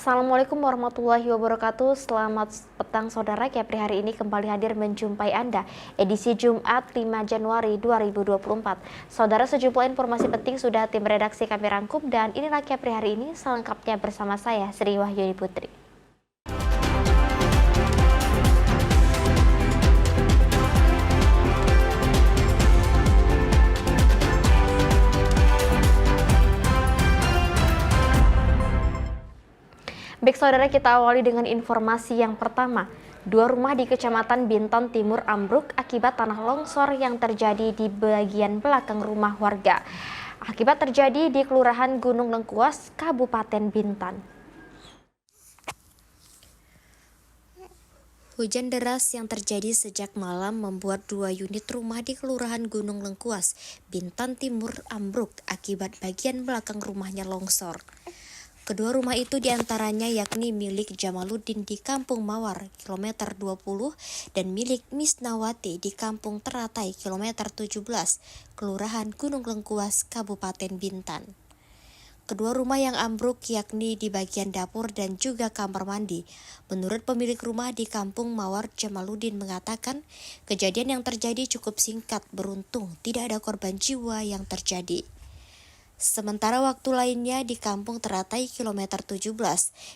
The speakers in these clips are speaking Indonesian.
Assalamualaikum warahmatullahi wabarakatuh. Selamat petang saudara. Kepri hari ini kembali hadir menjumpai Anda edisi Jumat 5 Januari 2024. Saudara, sejumlah informasi penting sudah tim redaksi kami rangkum dan inilah Kepri hari ini selengkapnya bersama saya Sri Wahyuni Putri. Baik saudara, kita awali dengan informasi yang pertama. Dua rumah di Kecamatan Bintan Timur ambruk akibat tanah longsor yang terjadi di bagian belakang rumah warga. Akibat terjadi di Kelurahan Gunung Lengkuas, Kabupaten Bintan. Hujan deras yang terjadi sejak malam membuat dua unit rumah di Kelurahan Gunung Lengkuas, Bintan Timur ambruk akibat bagian belakang rumahnya longsor. Kedua rumah itu diantaranya yakni milik Jamaluddin di Kampung Mawar, kilometer 20, dan milik Misnawati di Kampung Teratai, kilometer 17, Kelurahan Gunung Lengkuas, Kabupaten Bintan. Kedua rumah yang ambruk yakni di bagian dapur dan juga kamar mandi. Menurut pemilik rumah di Kampung Mawar, Jamaluddin mengatakan kejadian yang terjadi cukup singkat, beruntung tidak ada korban jiwa yang terjadi. Sementara waktu lainnya di Kampung Teratai kilometer 17,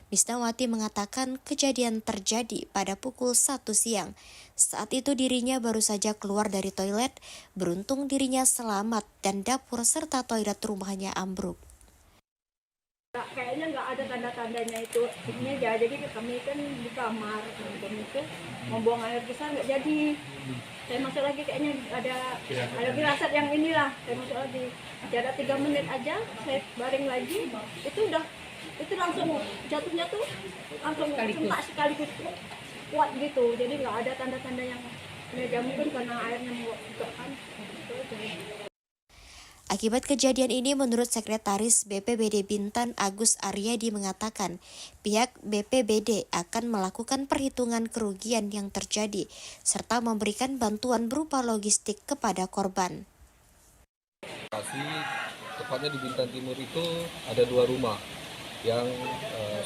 Misnawati mengatakan kejadian terjadi pada pukul 1 siang. Saat itu dirinya baru saja keluar dari toilet, beruntung dirinya selamat dan dapur serta toilet rumahnya ambruk. Kayaknya nggak ada tanda-tandanya itu ini aja, jadi kami kan di kamar kami itu mau buang air besar nggak jadi. Saya masuk lagi kayaknya ada firasat yang inilah, saya masuk lagi jarak 3 menit aja saya baring lagi, itu langsung jatuhnya tuh langsung sempat sekaligus kuat gitu, jadi nggak ada tanda-tanda yang mungkin karena airnya menguap kan. Akibat kejadian ini, menurut Sekretaris BPBD Bintan Agus Aryadi mengatakan pihak BPBD akan melakukan perhitungan kerugian yang terjadi serta memberikan bantuan berupa logistik kepada korban. Tepatnya di Bintan Timur itu ada dua rumah yang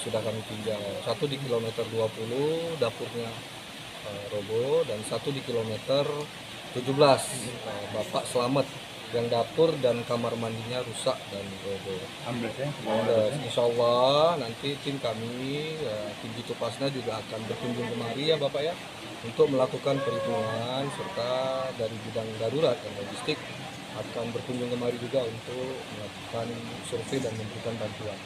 sudah kami tinjau. Satu di kilometer 20 dapurnya roboh dan satu di kilometer 17 Bapak selamat yang dapur dan kamar mandinya rusak dan roboh. Insya Allah nanti tim kami, tim Ditupasna juga akan berkunjung kemari ya Bapak ya, untuk melakukan perhitungan serta dari bidang darurat dan logistik akan berkunjung kemari juga untuk melakukan survei dan memberikan bantuan.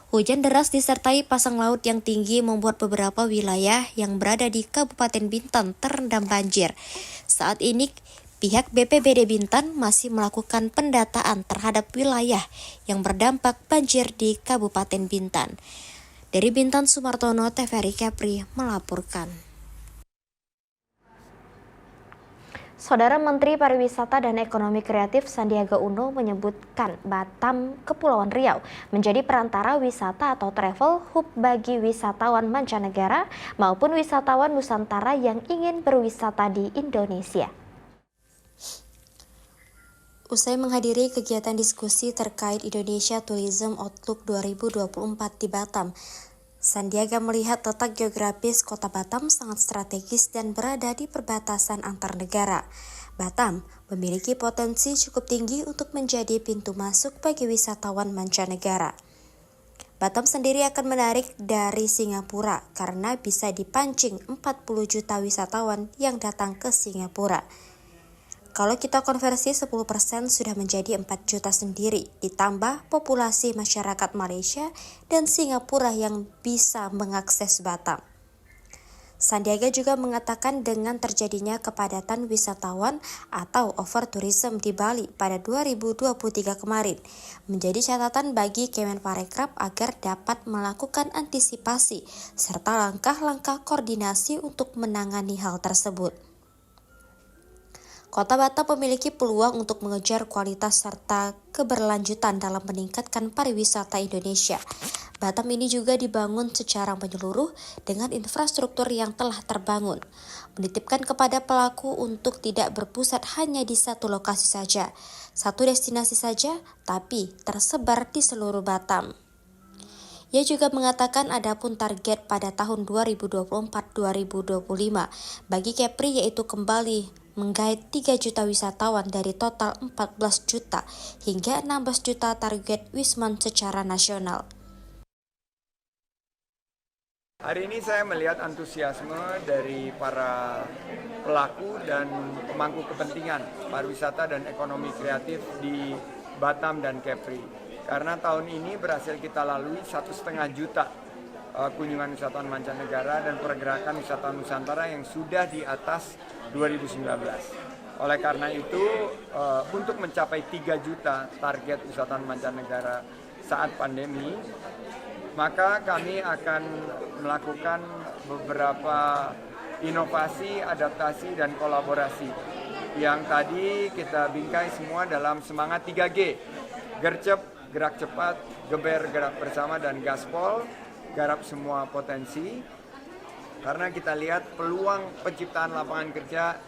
Hujan deras disertai pasang laut yang tinggi membuat beberapa wilayah yang berada di Kabupaten Bintan terendam banjir. Saat ini, pihak BPBD Bintan masih melakukan pendataan terhadap wilayah yang berdampak banjir di Kabupaten Bintan. Dari Bintan, Sumartono, TVRI Kepri melaporkan. Saudara Menteri Pariwisata dan Ekonomi Kreatif Sandiaga Uno menyebutkan Batam, Kepulauan Riau menjadi perantara wisata atau travel hub bagi wisatawan mancanegara maupun wisatawan Nusantara yang ingin berwisata di Indonesia. Usai menghadiri kegiatan diskusi terkait Indonesia Tourism Outlook 2024 di Batam, Sandiaga melihat letak geografis kota Batam sangat strategis dan berada di perbatasan antar negara. Batam memiliki potensi cukup tinggi untuk menjadi pintu masuk bagi wisatawan mancanegara. Batam sendiri akan menarik dari Singapura karena bisa dipancing 40 juta wisatawan yang datang ke Singapura. Kalau kita konversi 10% sudah menjadi 4 juta sendiri, ditambah populasi masyarakat Malaysia dan Singapura yang bisa mengakses Batam. Sandiaga juga mengatakan dengan terjadinya kepadatan wisatawan atau overtourism di Bali pada 2023 kemarin, menjadi catatan bagi Kemenparekraf agar dapat melakukan antisipasi serta langkah-langkah koordinasi untuk menangani hal tersebut. Kota Batam memiliki peluang untuk mengejar kualitas serta keberlanjutan dalam meningkatkan pariwisata Indonesia. Batam ini juga dibangun secara menyeluruh dengan infrastruktur yang telah terbangun, menitipkan kepada pelaku untuk tidak berpusat hanya di satu lokasi saja, satu destinasi saja, tapi tersebar di seluruh Batam. Ia juga mengatakan adapun target pada tahun 2024-2025 bagi Kepri yaitu kembali menggait 3 juta wisatawan dari total 14 juta hingga 16 juta target Wisman secara nasional. Hari ini saya melihat antusiasme dari para pelaku dan pemangku kepentingan pariwisata dan ekonomi kreatif di Batam dan Kepri. Karena tahun ini berhasil kita lalui 1,5 juta kunjungan wisatawan mancanegara dan pergerakan wisatawan Nusantara yang sudah di atas 2019. Oleh karena itu, untuk mencapai 3 juta target wisatawan mancanegara saat pandemi, maka kami akan melakukan beberapa inovasi, adaptasi, dan kolaborasi yang tadi kita bingkai semua dalam semangat 3G, gercep, gerak cepat, geber, gerak bersama, dan gaspol, garap semua potensi, karena kita lihat peluang penciptaan lapangan kerja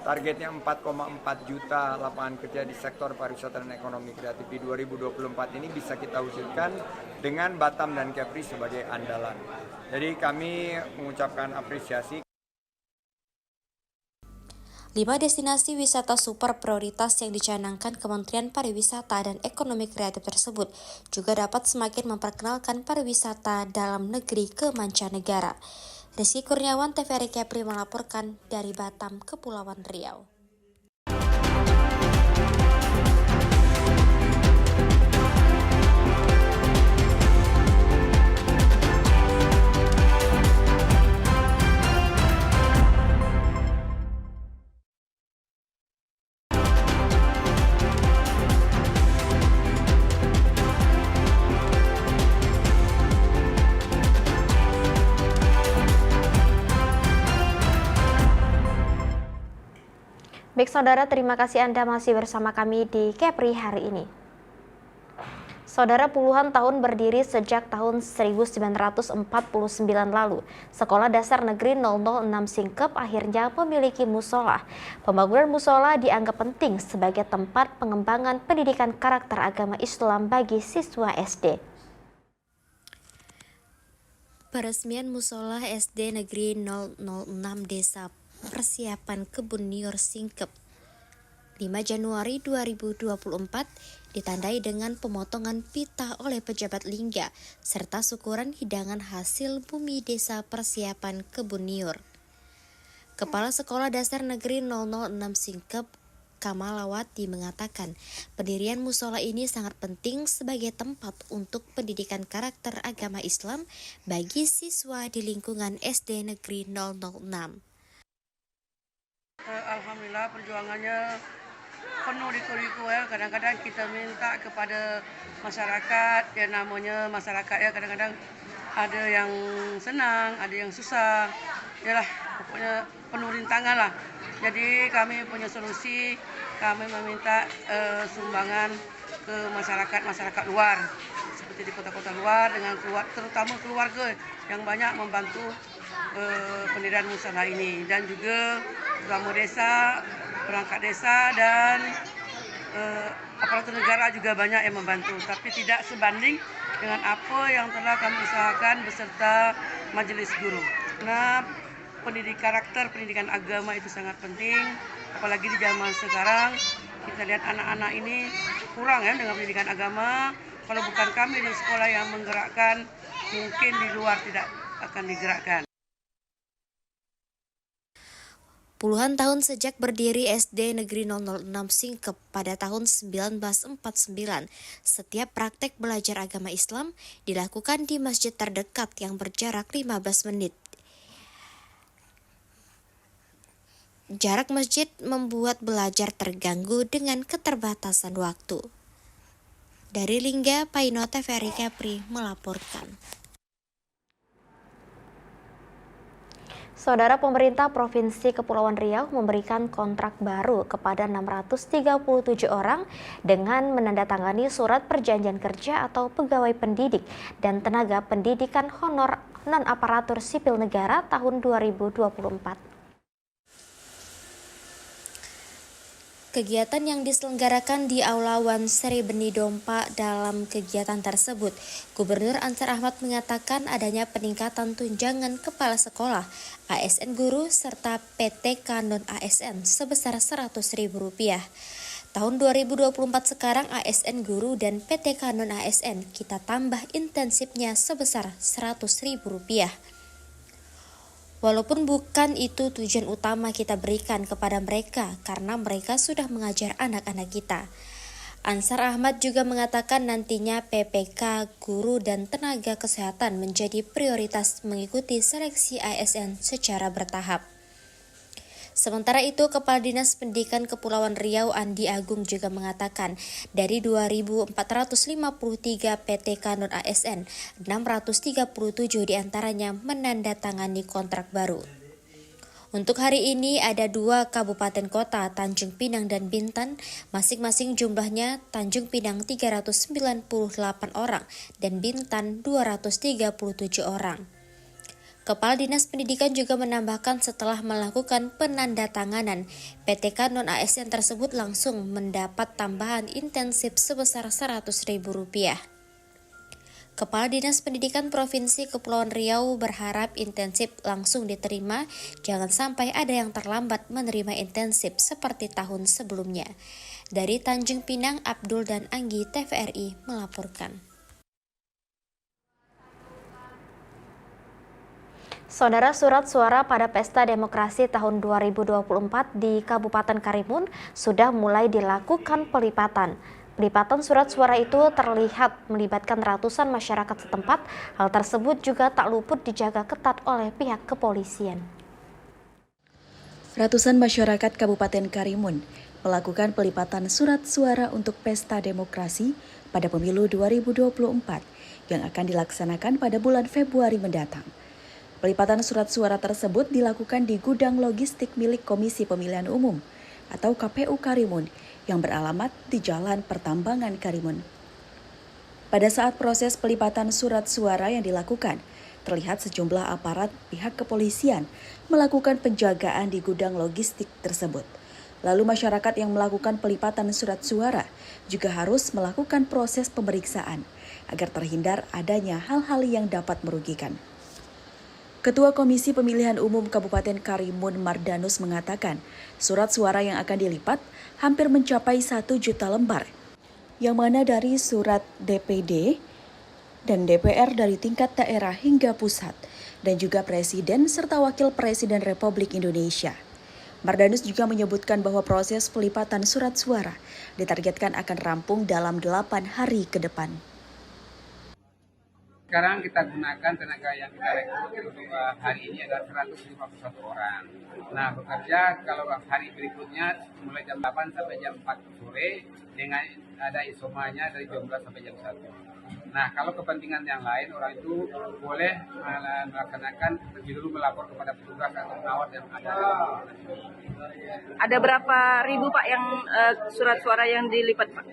targetnya 4,4 juta lapangan kerja di sektor pariwisata dan ekonomi kreatif di 2024 ini bisa kita wujudkan dengan Batam dan Kepri sebagai andalan. Jadi kami mengucapkan apresiasi. 5 destinasi wisata super prioritas yang dicanangkan Kementerian Pariwisata dan Ekonomi Kreatif tersebut juga dapat semakin memperkenalkan pariwisata dalam negeri ke mancanegara. Rizky Kurniawan, TVRI Kepri melaporkan dari Batam, Kepulauan Riau. Baik saudara, terima kasih Anda masih bersama kami di Kepri hari ini. Saudara, puluhan tahun berdiri sejak tahun 1949 lalu, Sekolah Dasar Negeri 006 Singkep akhirnya memiliki musola. Pembangunan musola dianggap penting sebagai tempat pengembangan pendidikan karakter agama Islam bagi siswa SD. Peresmian musola SD Negeri 006 Desa Persiapan Kebun Nior Singkep 5 Januari 2024 ditandai dengan pemotongan pita oleh pejabat lingga serta syukuran hidangan hasil bumi Desa Persiapan Kebun Nior. Kepala Sekolah Dasar Negeri 006 Singkep Kamalawati mengatakan pendirian musola ini sangat penting sebagai tempat untuk pendidikan karakter agama Islam bagi siswa di lingkungan SD Negeri 006. Alhamdulillah perjuangannya penuh liku-liku ya. Kadang-kadang kita minta kepada masyarakat, ya namanya masyarakat ya, kadang-kadang ada yang senang, ada yang susah. Yalah, pokoknya penuh rintangan lah. Jadi kami punya solusi, kami meminta sumbangan ke masyarakat luar, seperti di kota-kota luar, dengan terutama keluarga yang banyak membantu pendirian musola ini, dan juga ulama desa, perangkat desa, dan aparatur negara juga banyak yang membantu, tapi tidak sebanding dengan apa yang telah kami usahakan beserta majelis guru. Karena pendidikan agama itu sangat penting, apalagi di zaman sekarang kita lihat anak-anak ini kurang ya dengan pendidikan agama. Kalau bukan kami di sekolah yang menggerakkan, mungkin di luar tidak akan digerakkan. Puluhan tahun sejak berdiri SD Negeri 006 Singkep pada tahun 1949, setiap praktek belajar agama Islam dilakukan di masjid terdekat yang berjarak 15 menit. Jarak masjid membuat belajar terganggu dengan keterbatasan waktu. Dari Lingga, Paino, TVRI Kepri melaporkan. Saudara, pemerintah Provinsi Kepulauan Riau memberikan kontrak baru kepada 637 orang dengan menandatangani surat perjanjian kerja atau pegawai pendidik dan tenaga pendidikan honor non-aparatur sipil negara tahun 2024. kegiatan yang diselenggarakan di Aula Wan Sri Beni Dompa. Dalam kegiatan tersebut, Gubernur Ansar Ahmad mengatakan adanya peningkatan tunjangan kepala sekolah, ASN guru, serta PTK non-ASN sebesar Rp100.000. Tahun 2024 sekarang ASN guru dan PTK non-ASN kita tambah intensifnya sebesar Rp100.000. Walaupun bukan itu tujuan utama kita berikan kepada mereka karena mereka sudah mengajar anak-anak kita. Ansar Ahmad juga mengatakan nantinya PPK, guru, dan tenaga kesehatan menjadi prioritas mengikuti seleksi ASN secara bertahap. Sementara itu, Kepala Dinas Pendidikan Kepulauan Riau Andi Agung juga mengatakan dari 2.453 PTK non-ASN, 637 diantaranya menandatangani kontrak baru. Untuk hari ini ada 2 kabupaten kota, Tanjung Pinang dan Bintan, masing-masing jumlahnya Tanjung Pinang 398 orang dan Bintan 237 orang. Kepala Dinas Pendidikan juga menambahkan setelah melakukan penandatanganan, PTK non-ASN tersebut langsung mendapat tambahan intensif sebesar Rp100.000. Kepala Dinas Pendidikan Provinsi Kepulauan Riau berharap intensif langsung diterima, jangan sampai ada yang terlambat menerima intensif seperti tahun sebelumnya. Dari Tanjung Pinang, Abdul dan Anggi TVRI melaporkan. Saudara, surat suara pada Pesta Demokrasi tahun 2024 di Kabupaten Karimun sudah mulai dilakukan pelipatan. Pelipatan surat suara itu terlihat melibatkan ratusan masyarakat setempat. Hal tersebut juga tak luput dijaga ketat oleh pihak kepolisian. Ratusan masyarakat Kabupaten Karimun melakukan pelipatan surat suara untuk Pesta Demokrasi pada pemilu 2024 yang akan dilaksanakan pada bulan Februari mendatang. Pelipatan surat suara tersebut dilakukan di gudang logistik milik Komisi Pemilihan Umum atau KPU Karimun yang beralamat di Jalan Pertambangan Karimun. Pada saat proses pelipatan surat suara yang dilakukan, terlihat sejumlah aparat pihak kepolisian melakukan penjagaan di gudang logistik tersebut. Lalu masyarakat yang melakukan pelipatan surat suara juga harus melakukan proses pemeriksaan agar terhindar adanya hal-hal yang dapat merugikan. Ketua Komisi Pemilihan Umum Kabupaten Karimun Mardanus mengatakan surat suara yang akan dilipat hampir mencapai 1 juta lembar, yang mana dari surat DPD dan DPR dari tingkat daerah hingga pusat, dan juga Presiden serta Wakil Presiden Republik Indonesia. Mardanus juga menyebutkan bahwa proses pelipatan surat suara ditargetkan akan rampung dalam 8 hari ke depan. Sekarang kita gunakan tenaga yang kita rekrut untuk hari ini adalah 151 orang. Nah, bekerja kalau hari berikutnya mulai jam 8 sampai jam 4 sore dengan ada isomanya dari jam 12 sampai jam 1. Nah, kalau kepentingan yang lain, orang itu boleh melaksanakan dulu melapor kepada petugas atau pengawas yang ada. Ada berapa ribu Pak yang surat suara yang dilipat Pak?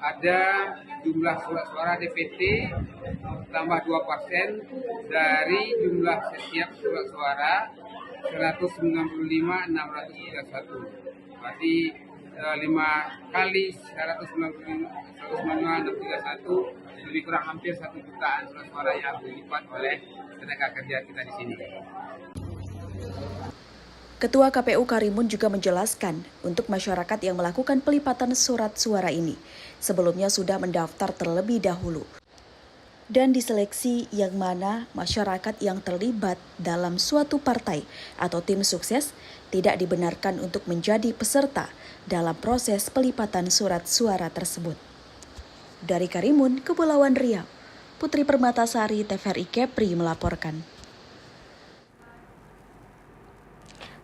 Ada jumlah surat suara DPT tambah 2% dari jumlah setiap surat suara 195.631. Berarti 5 kali 195.631 lebih kurang hampir 1 jutaan surat suara yang dilipat oleh tenaga kerja kita di sini. Ketua KPU Karimun juga menjelaskan untuk masyarakat yang melakukan pelipatan surat suara ini sebelumnya sudah mendaftar terlebih dahulu dan diseleksi yang mana masyarakat yang terlibat dalam suatu partai atau tim sukses tidak dibenarkan untuk menjadi peserta dalam proses pelipatan surat suara tersebut. Dari Karimun, Kepulauan Riau, Putri Permatasari TVRI Kepri melaporkan.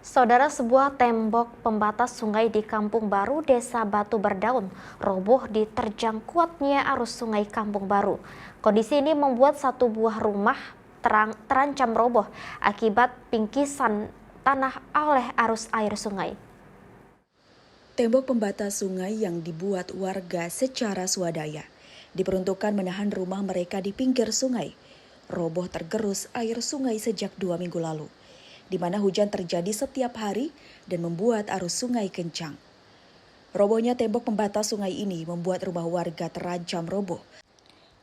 Saudara, sebuah tembok pembatas sungai di Kampung Baru, Desa Batu Berdaun, roboh diterjang kuatnya arus sungai Kampung Baru. Kondisi ini membuat satu buah rumah terancam roboh akibat pinggisan tanah oleh arus air sungai. Tembok pembatas sungai yang dibuat warga secara swadaya diperuntukkan menahan rumah mereka di pinggir sungai. Roboh tergerus air sungai sejak 2 minggu lalu, di mana hujan terjadi setiap hari dan membuat arus sungai kencang. Robohnya tembok pembatas sungai ini membuat rumah warga terancam roboh.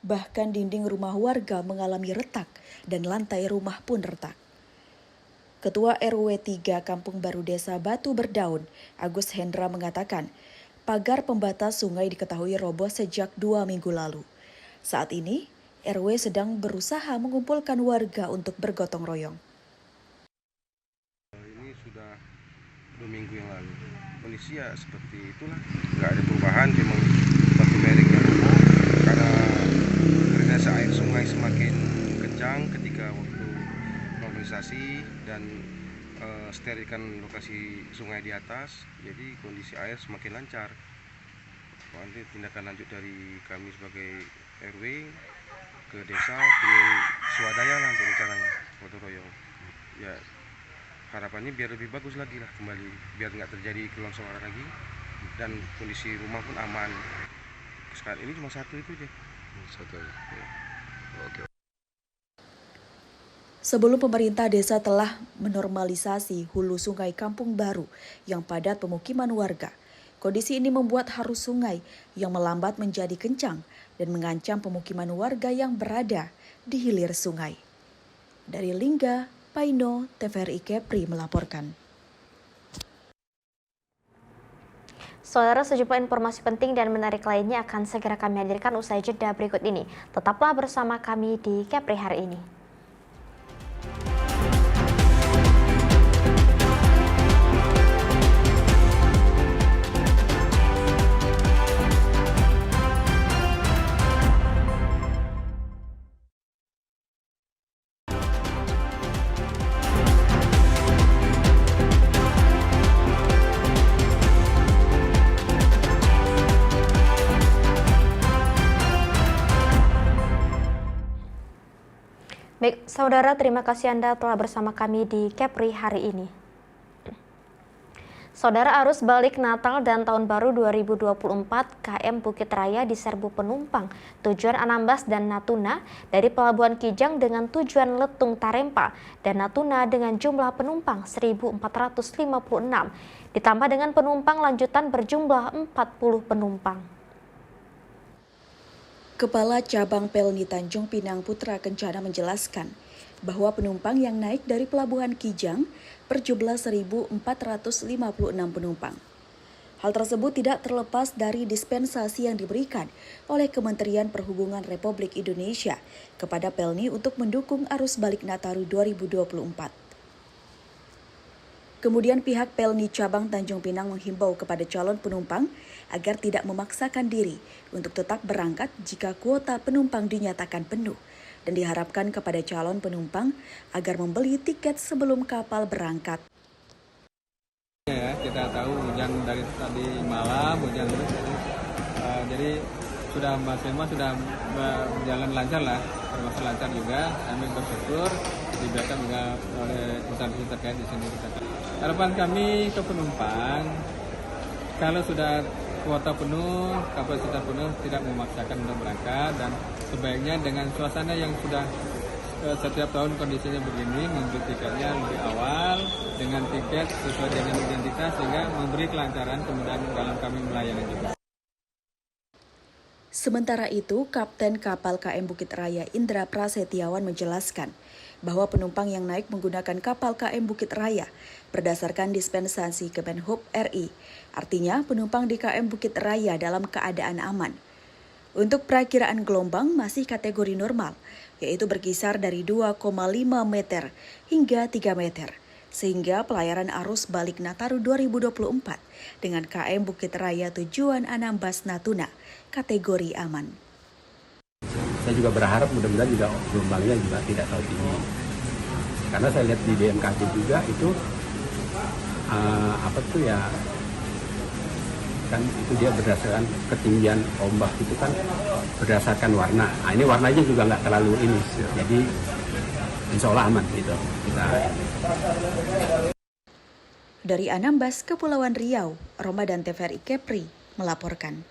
Bahkan dinding rumah warga mengalami retak dan lantai rumah pun retak. Ketua RW 3 Kampung Baru Desa Batu Berdaun, Agus Hendra mengatakan, pagar pembatas sungai diketahui roboh sejak 2 minggu lalu. Saat ini, RW sedang berusaha mengumpulkan warga untuk bergotong royong. Ini sudah 2 minggu yang lalu. Kondisi ya seperti itulah, nggak ada perubahan, memang batu lereng yang roboh karena drainase air sungai semakin kencang ketika waktu normalisasi dan sterilkan lokasi sungai di atas, jadi kondisi air semakin lancar. Nanti tindakan lanjut dari kami sebagai RW ke desa ingin swadaya lah untuk rencananya gotong royong. Ya harapannya biar lebih bagus lagi lah kembali, biar nggak terjadi kelongsoran lagi dan kondisi rumah pun aman. Sekarang ini cuma satu itu aja. Satu. Ya. Oke. Sebelum pemerintah desa telah menormalisasi hulu sungai Kampung Baru yang padat pemukiman warga, kondisi ini membuat arus sungai yang melambat menjadi kencang dan mengancam pemukiman warga yang berada di hilir sungai. Dari Lingga, Paino, TVRI Kepri melaporkan. Saudara, sejumlah informasi penting dan menarik lainnya akan segera kami hadirkan usai jeda berikut ini. Tetaplah bersama kami di Kepri hari ini. Baik, saudara, terima kasih Anda telah bersama kami di Kepri hari ini. Saudara, arus balik Natal dan Tahun Baru 2024 KM Bukit Raya diserbu penumpang tujuan Anambas dan Natuna dari Pelabuhan Kijang dengan tujuan Letung Tarempa dan Natuna dengan jumlah penumpang 1.456, ditambah dengan penumpang lanjutan berjumlah 40 penumpang. Kepala Cabang Pelni Tanjung Pinang Putra Kencana menjelaskan bahwa penumpang yang naik dari Pelabuhan Kijang berjumlah 1.456 penumpang. Hal tersebut tidak terlepas dari dispensasi yang diberikan oleh Kementerian Perhubungan Republik Indonesia kepada Pelni untuk mendukung arus balik Nataru 2024. Kemudian pihak Pelni Cabang Tanjung Pinang menghimbau kepada calon penumpang agar tidak memaksakan diri untuk tetap berangkat jika kuota penumpang dinyatakan penuh dan diharapkan kepada calon penumpang agar membeli tiket sebelum kapal berangkat. Ya, kita tahu hujan dari tadi malam, hujan terus, jadi sudah sudah berjalan lancar lah, termasuk lancar juga. Kami bersyukur diberikan juga oleh instansi terkait di sini. Harapan kami ke penumpang, kalau sudah kuota penuh, kapasitas penuh, tidak memaksakan untuk berangkat dan sebaiknya dengan suasana yang sudah setiap tahun kondisinya begini, membeli tiketnya lebih awal dengan tiket sesuai dengan identitas sehingga memberi kelancaran kemudian dalam kami melayani juga. Sementara itu, Kapten Kapal KM Bukit Raya Indra Prasetyawan menjelaskan bahwa penumpang yang naik menggunakan kapal KM Bukit Raya berdasarkan dispensasi Kemenhub RI. Artinya, penumpang di KM Bukit Raya dalam keadaan aman. Untuk perakiraan gelombang masih kategori normal, yaitu berkisar dari 2,5 meter hingga 3 meter. Sehingga pelayaran arus balik Nataru 2024 dengan KM Bukit Raya tujuan Anambas Natuna kategori aman. Saya juga berharap mudah-mudahan juga gelombangnya juga tidak terlalu tinggi. Karena saya lihat di BMKG juga itu kan itu dia berdasarkan ketinggian ombak itu kan berdasarkan warna. Nah, ini warnanya juga nggak terlalu ini, jadi insya Allah aman gitu. Dari Anambas, Kepulauan Riau, Ramadan TVRI Kepri melaporkan.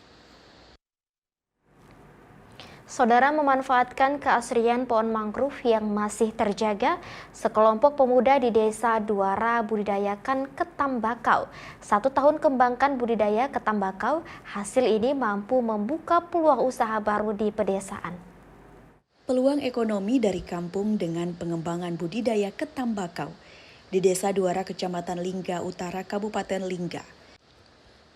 Saudara, memanfaatkan keasrian pohon mangrove yang masih terjaga, sekelompok pemuda di Desa Duara budidayakan ketam bakau. 1 tahun kembangkan budidaya ketam bakau, hasil ini mampu membuka peluang usaha baru di pedesaan. Peluang ekonomi dari kampung dengan pengembangan budidaya ketam bakau di Desa Duara, Kecamatan Lingga Utara, Kabupaten Lingga.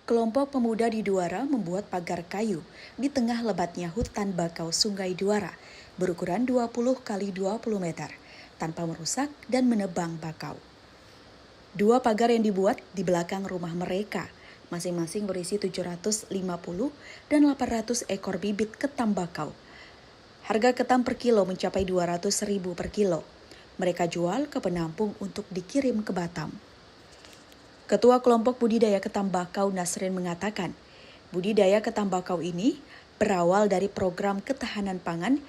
Kelompok pemuda di Duara membuat pagar kayu di tengah lebatnya hutan bakau Sungai Duara berukuran 20 x 20 meter tanpa merusak dan menebang bakau. 2 pagar yang dibuat di belakang rumah mereka masing-masing berisi 750 dan 800 ekor bibit ketam bakau. Harga ketam per kilo mencapai 200.000 per kilo. Mereka jual ke penampung untuk dikirim ke Batam. Ketua Kelompok Budidaya Ketam Bakau Nasrin mengatakan, budidaya ketam bakau ini berawal dari program ketahanan pangan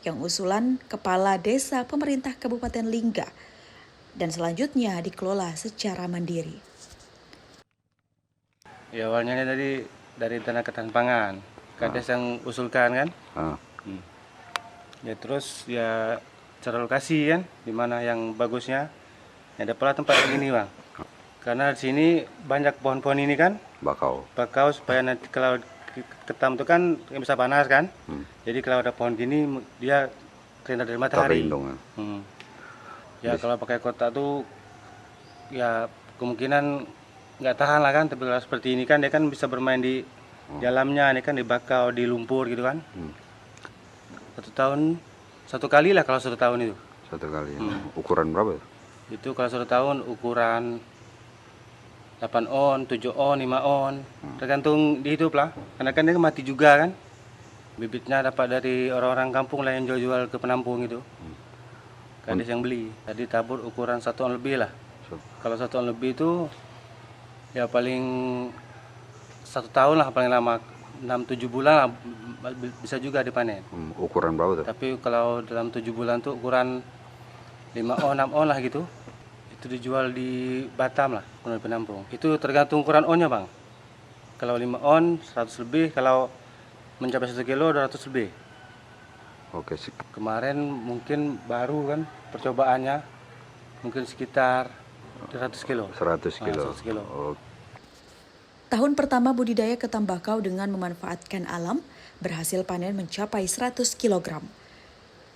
yang usulan Kepala Desa Pemerintah Kabupaten Lingga dan selanjutnya dikelola secara mandiri. Ya, awalnya dari tanah ketahanan pangan, Kades yang usulkan kan. Ya terus ya cara lokasi kan, di mana yang bagusnya. Ya ada pula tempat begini bang. Karena di sini banyak pohon-pohon ini kan, bakau supaya nanti kalau ketam itu kan bisa panas kan, jadi kalau ada pohon gini dia terhindar dari matahari. Ya kalau pakai kotak tuh ya kemungkinan nggak tahan lah kan, tapi kalau seperti ini kan dia kan bisa bermain di dalamnya, ini kan di bakau, di lumpur gitu kan. 1 tahun 1 kali lah kalau 1 tahun itu. 1 kali. Ukuran berapa? Itu kalau 1 tahun ukuran 8 on, 7 on, 5 on, tergantung dihidup lah. Karena kan dia mati juga kan. Bibitnya dapat dari orang-orang kampung lah yang jual-jual ke penampung itu. Kades yang beli. Tadi tabur ukuran 1 on lebih lah. Kalau 1 on lebih itu ya paling 1 tahun lah paling lama. 6-7 bulan lah, bisa juga dipanen. Ukuran berapa tuh? Tapi kalau dalam 7 bulan tuh ukuran 5 on, 6 on lah gitu. Itu dijual di Batam lah, di penampung. Itu tergantung ukuran onnya bang. Kalau 5 on 100 lebih, kalau mencapai 1 kilo 200 lebih. Oke. Kemarin mungkin baru kan percobaannya, mungkin sekitar 100 kilo. 100 kilo. 100 kilo. Tahun pertama budidaya ketam bakau dengan memanfaatkan alam berhasil panen mencapai 100 kg.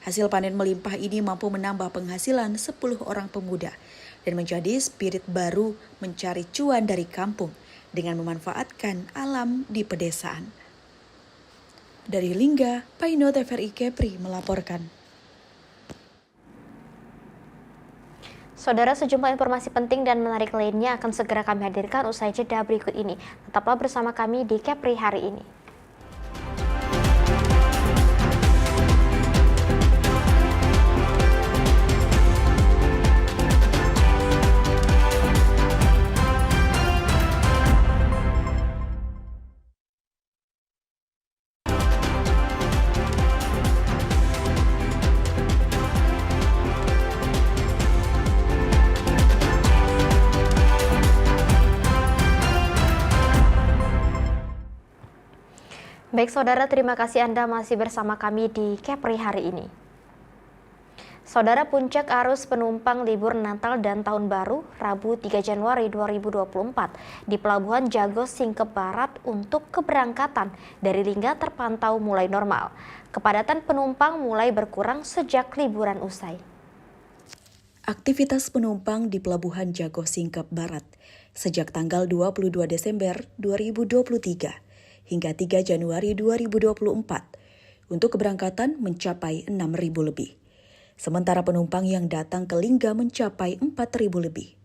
Hasil panen melimpah ini mampu menambah penghasilan 10 orang pemuda dan menjadi spirit baru mencari cuan dari kampung dengan memanfaatkan alam di pedesaan. Dari Lingga, Paino TVRI Kepri melaporkan. Saudara, sejumlah informasi penting dan menarik lainnya akan segera kami hadirkan usai jeda berikut ini. Tetaplah bersama kami di Kepri hari ini. Baik saudara, terima kasih Anda masih bersama kami di Kepri hari ini. Saudara, puncak arus penumpang libur Natal dan Tahun Baru Rabu 3 Januari 2024 di Pelabuhan Jago Singkep Barat untuk keberangkatan dari Lingga terpantau mulai normal. Kepadatan penumpang mulai berkurang sejak liburan usai. Aktivitas penumpang di Pelabuhan Jago Singkep Barat sejak tanggal 22 Desember 2023 hingga 3 Januari 2024 untuk keberangkatan mencapai 6.000 lebih. Sementara penumpang yang datang ke Lingga mencapai 4.000 lebih.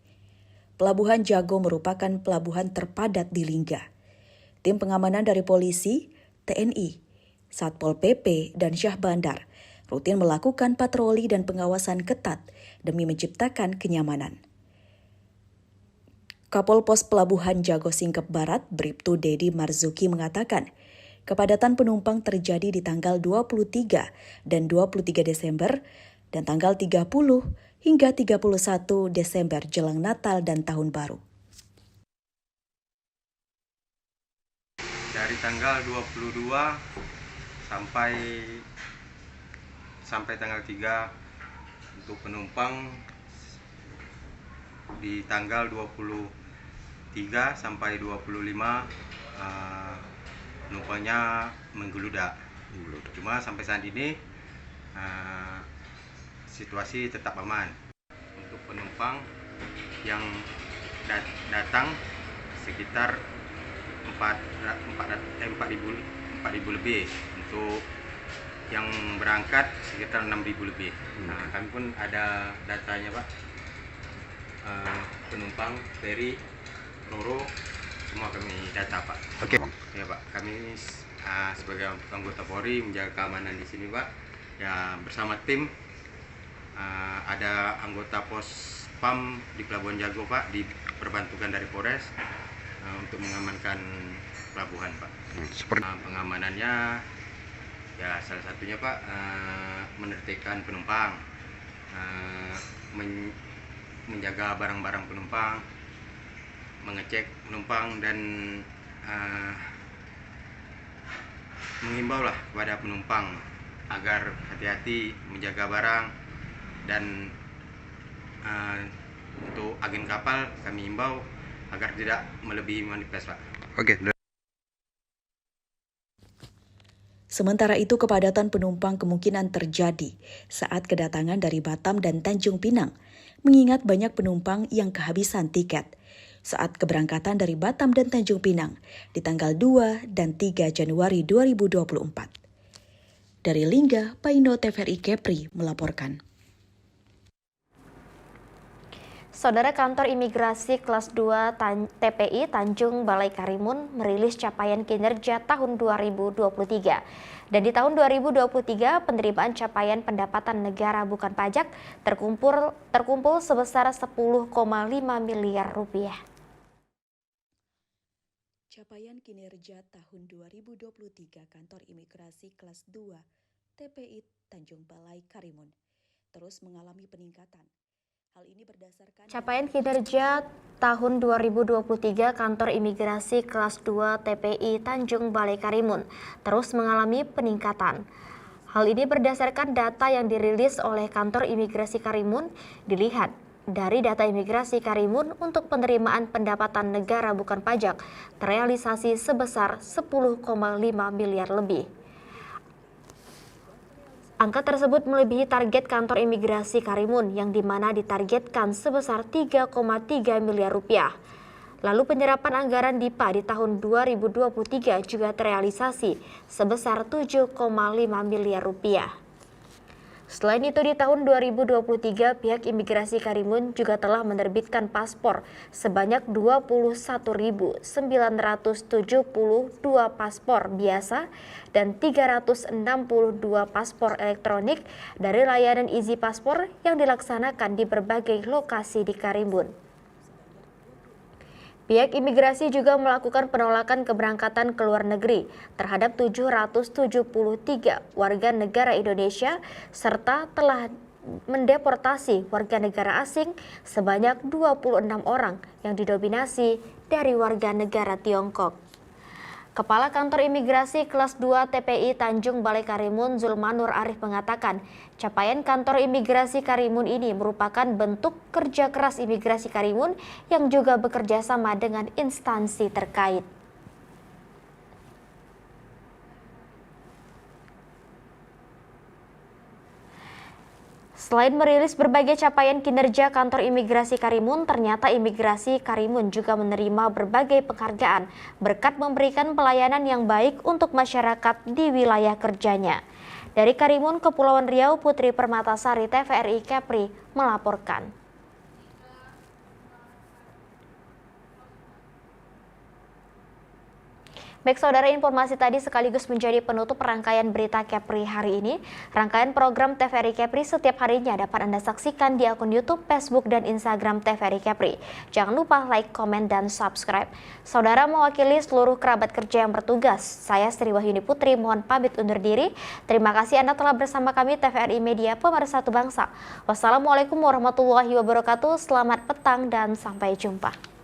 Pelabuhan Jago merupakan pelabuhan terpadat di Lingga. Tim pengamanan dari polisi, TNI, Satpol PP, dan Syah Bandar rutin melakukan patroli dan pengawasan ketat demi menciptakan kenyamanan. Kapol Pos Pelabuhan Jago Singkep Barat, Bribtu Dedi Marzuki mengatakan, kepadatan penumpang terjadi di tanggal 23 dan 23 Desember dan tanggal 30 hingga 31 Desember jelang Natal dan Tahun Baru. Dari tanggal 22 sampai tanggal 3 untuk penumpang di tanggal 23 sampai 25 penumpangnya menggeludak. Cuma sampai saat ini situasi tetap aman. Untuk penumpang yang datang sekitar 4.000 lebih, untuk yang berangkat sekitar 6.000 lebih. Nah, kami pun ada datanya Pak, penumpang feri, Roro, semua kami data Pak. Oke. Ya Pak, kami sebagai anggota Polri menjaga keamanan di sini Pak. Ya bersama tim, ada anggota pos PAM di Pelabuhan Jago Pak, diperbantukan dari Polres untuk mengamankan pelabuhan Pak. Pengamanannya ya salah satunya Pak, menertibkan penumpang, menjaga barang-barang penumpang, mengecek penumpang, dan mengimbau lah kepada penumpang agar hati-hati menjaga barang. Dan untuk agen kapal kami imbau agar tidak melebihi manifest Pak. Oke. Sementara itu, kepadatan penumpang kemungkinan terjadi saat kedatangan dari Batam dan Tanjung Pinang, mengingat banyak penumpang yang kehabisan tiket saat keberangkatan dari Batam dan Tanjung Pinang di tanggal 2 dan 3 Januari 2024. Dari Lingga, Paino TVRI Kepri melaporkan. Saudara, Kantor Imigrasi Kelas 2 TPI Tanjung Balai Karimun merilis capaian kinerja tahun 2023. Dan di tahun 2023, penerimaan capaian pendapatan negara bukan pajak terkumpul sebesar 10,5 miliar rupiah. Capaian kinerja tahun 2023 Kantor Imigrasi Kelas 2 TPI Tanjung Balai Karimun terus mengalami peningkatan. Hal ini berdasarkan capaian kinerja tahun 2023 Kantor Imigrasi Kelas 2 TPI Tanjung Balai Karimun terus mengalami peningkatan. Hal ini berdasarkan data yang dirilis oleh Kantor Imigrasi Karimun. Dilihat dari data Imigrasi Karimun, untuk penerimaan pendapatan negara bukan pajak terrealisasi sebesar 10,5 miliar lebih. Angka tersebut melebihi target Kantor Imigrasi Karimun yang dimana ditargetkan sebesar 3,3 miliar rupiah. Lalu penyerapan anggaran DIPA di tahun 2023 juga terrealisasi sebesar 7,5 miliar rupiah. Selain itu, di tahun 2023 pihak Imigrasi Karimun juga telah menerbitkan paspor sebanyak 21.972 paspor biasa dan 362 paspor elektronik dari layanan Easy Paspor yang dilaksanakan di berbagai lokasi di Karimun. Pihak imigrasi juga melakukan penolakan keberangkatan ke luar negeri terhadap 773 warga negara Indonesia serta telah mendeportasi warga negara asing sebanyak 26 orang yang didominasi dari warga negara Tiongkok. Kepala Kantor Imigrasi Kelas 2 TPI Tanjung Balai Karimun, Zulmanur Arif, mengatakan capaian Kantor Imigrasi Karimun ini merupakan bentuk kerja keras Imigrasi Karimun yang juga bekerja sama dengan instansi terkait. Selain merilis berbagai capaian kinerja Kantor Imigrasi Karimun, ternyata Imigrasi Karimun juga menerima berbagai penghargaan berkat memberikan pelayanan yang baik untuk masyarakat di wilayah kerjanya. Dari Karimun, Kepulauan Riau, Putri Permatasari, TVRI Kepri melaporkan. Baik saudara, informasi tadi sekaligus menjadi penutup rangkaian berita Kepri hari ini. Rangkaian program TVRI Kepri setiap harinya dapat Anda saksikan di akun YouTube, Facebook, dan Instagram TVRI Kepri. Jangan lupa like, komen, dan subscribe. Saudara, mewakili seluruh kerabat kerja yang bertugas, saya Sri Wahyuni Putri mohon pamit undur diri. Terima kasih Anda telah bersama kami TVRI Media, Pemersatu Bangsa. Wassalamualaikum warahmatullahi wabarakatuh. Selamat petang dan sampai jumpa.